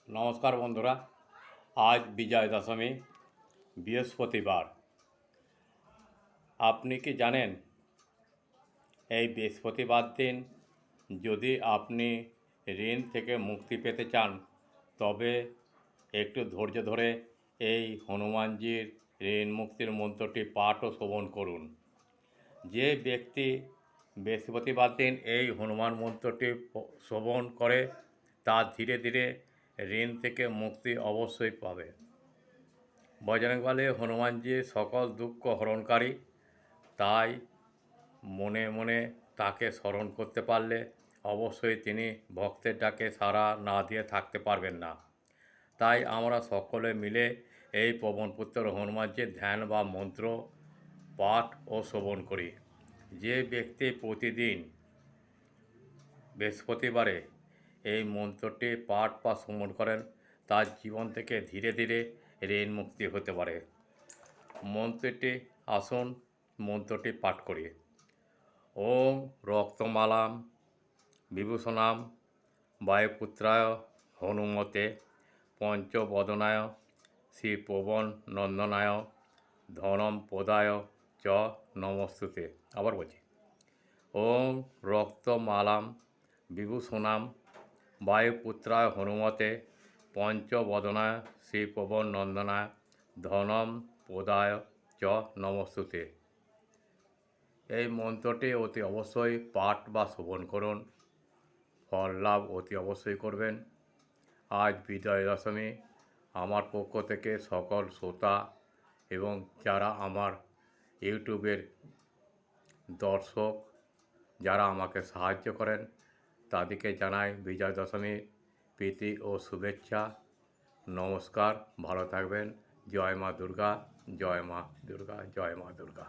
নমস্কার বন্ধুরা। আজ বিজয়া দশমী, বৃহস্পতিবার। আপনি কি জানেন এই বৃহস্পতিবার দিন যদি আপনি ঋণ থেকে মুক্তি পেতে চান তবে একটু ধৈর্য ধরে এই হনুমানজির ঋণ মুক্তির মন্ত্রটি পাঠ ও শ্রবণ করুন। যে ব্যক্তি বৃহস্পতিবার দিন এই হনুমান মন্ত্রটি শ্রবণ করে তা ধীরে ধীরে ঋণ থেকে মুক্তি অবশ্যই পাবে। বজরং বলে হনুমানজি সকল দুঃখ হরণকারী, তাই মনে মনে তাকে স্মরণ করতে পারলে অবশ্যই তিনি ভক্তের ডাকে সাড়া না দিয়ে থাকতে পারবেন না। তাই আমরা সকলে মিলে এই পবনপুত্র হনুমানজির ধ্যান বা মন্ত্র পাঠ ও শ্রবণ করি। যে ব্যক্তি প্রতিদিন বৃহস্পতিবারে এই মন্ত্রটি পাঠ বা শ্রবণ করেন তার জীবন থেকে ধীরে ধীরে ঋণ মুক্তি হতে পারে। মন্ত্রটি আসুন মন্ত্রটি পাঠ করি। ওম রক্তমালাম বিভূষণাম বায়ুপুত্রায় হনুমতে পঞ্চবদনায় শ্রী পবন নন্দনায় ধনম প্রদায় চ নমস্তুতে। আবার বলছি, ওম রক্তমালাম বিভূষণাম বায়ুপুত্রায় হনুমতে পঞ্চবদনায় শ্রী পবন নন্দনায় ধনম প্রদায় চ নমস্তুতে। এই মন্ত্রটি অতি অবশ্যই পাঠ বা শ্রবণ করুন, ফল লাভ অতি অবশ্যই করবেন। আজ বিজয়া দশমী। আমার পক্ষ থেকে সকল শ্রোতা এবং যারা আমার ইউটিউবের দর্শক, যারা আমাকে সাহায্য করেন তাদেরকে জানাই বিজয়া দশমীর প্রীতি ও শুভেচ্ছা। নমস্কার, ভালো থাকবেন। জয় মা দুর্গা, জয় মা দুর্গা, জয় মা দুর্গা।